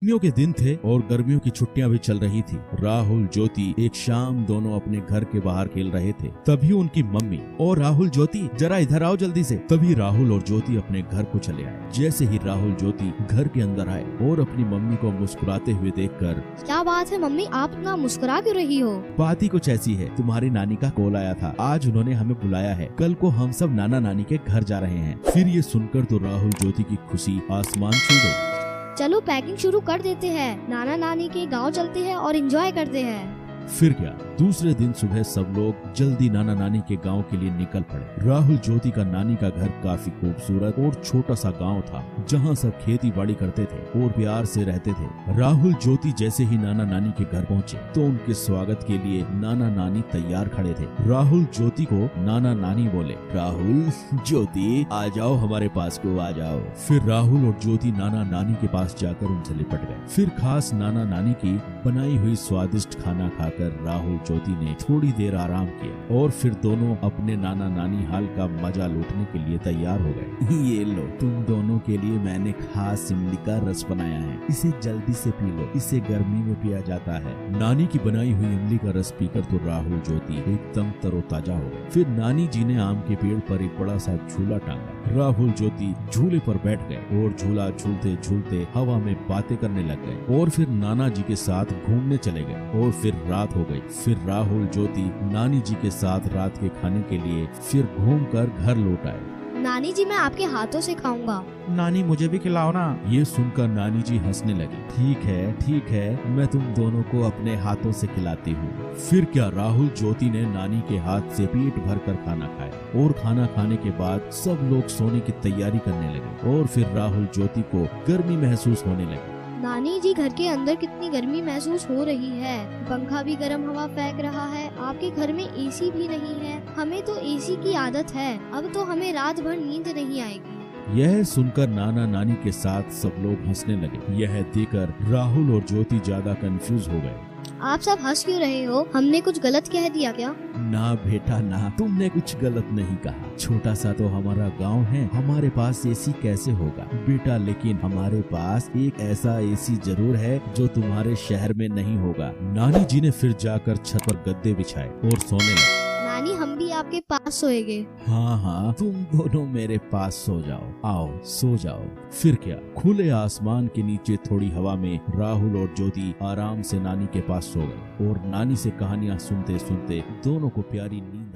गर्मियों के दिन थे और गर्मियों की छुट्टियां भी चल रही थी। राहुल ज्योति एक शाम दोनों अपने घर के बाहर खेल रहे थे। तभी उनकी मम्मी, और राहुल ज्योति जरा इधर आओ जल्दी से। तभी राहुल और ज्योति अपने घर को चले आए। जैसे ही राहुल ज्योति घर के अंदर आए और अपनी मम्मी को मुस्कुराते हुए देखकर, क्या बात है मम्मी, आप इतना मुस्कुरा क्यों रही हो? बात ही कुछ ऐसी है, तुम्हारी नानी का कॉल आया था, आज उन्होंने हमें बुलाया है, कल को हम सब नाना नानी के घर जा रहे हैं। फिर ये सुनकर तो राहुल ज्योति की खुशी आसमान छू गई। चलो पैकिंग शुरू कर देते हैं, नाना नानी के गांव चलते हैं और एंजॉय करते हैं। फिर क्या, दूसरे दिन सुबह सब लोग जल्दी नाना नानी के गांव के लिए निकल पड़े। राहुल ज्योति का नानी का घर काफी खूबसूरत और छोटा सा गांव था, जहां सब खेती बाड़ी करते थे और प्यार से रहते थे। राहुल ज्योति जैसे ही नाना नानी के घर पहुंचे तो उनके स्वागत के लिए नाना नानी तैयार खड़े थे। राहुल ज्योति को नाना नानी बोले, राहुल ज्योति आ जाओ, हमारे पास को आ जाओ। फिर राहुल और ज्योति नाना नानी के पास जाकर उनसे लिपट गए। फिर खास नाना नानी की बनाई हुई स्वादिष्ट खाना खाकर राहुल ज्योति ने थोड़ी देर आराम किया और फिर दोनों अपने नाना नानी हाल का मजा लूटने के लिए तैयार हो गए। ये लो, तुम दोनों के लिए मैंने खास इमली का रस बनाया है, इसे जल्दी से पी लो, इसे गर्मी में पिया जाता है। नानी की बनाई हुई इमली का रस पीकर तो राहुल ज्योति एकदम तरोताजा हो गए। फिर नानी जी ने आम के पेड़ पर एक बड़ा सा झूला टांगा। राहुल ज्योति झूले पर बैठ गए और झूला झूलते झूलते हवा में बातें करने लग गए और फिर नाना जी के साथ घूमने चले गए और फिर रात हो गई। फिर राहुल ज्योति नानी जी के साथ रात के खाने के लिए फिर घूमकर घर लौट आए। नानी जी, मैं आपके हाथों से खाऊंगा। नानी मुझे भी खिलाओ ना। ये सुनकर नानी जी हंसने लगी। ठीक है, मैं तुम दोनों को अपने हाथों से खिलाती हूँ। फिर क्या, राहुल ज्योति ने नानी के हाथ से पेट भर कर खाना खाया और खाना खाने के बाद सब लोग सोने की तैयारी करने लगे और फिर राहुल ज्योति को गर्मी महसूस होने लगी। नानी जी, घर के अंदर कितनी गर्मी महसूस हो रही है, पंखा भी गर्म हवा फेंक रहा है, आपके घर में एसी भी नहीं है। हमें तो एसी की आदत है, अब तो हमें रात भर नींद नहीं आएगी। यह सुनकर नाना नानी के साथ सब लोग हंसने लगे। यह देखकर राहुल और ज्योति ज्यादा कंफ्यूज हो गए। आप सब हंस क्यों रहे हो? हमने कुछ गलत कह दिया क्या? ना बेटा ना, तुमने कुछ गलत नहीं कहा। छोटा सा तो हमारा गांव है, हमारे पास एसी कैसे होगा बेटा, लेकिन हमारे पास एक ऐसा एसी जरूर है जो तुम्हारे शहर में नहीं होगा। नानी जी ने फिर जाकर छत पर गद्दे बिछाए और सोने लगे। नानी, हम भी आपके पास सोएंगे। हाँ, तुम दोनों मेरे पास सो जाओ, आओ सो जाओ। फिर क्या, खुले आसमान के नीचे थोड़ी हवा में राहुल और ज्योति आराम से नानी के पास सो गए और नानी से कहानियां सुनते सुनते दोनों को प्यारी नींद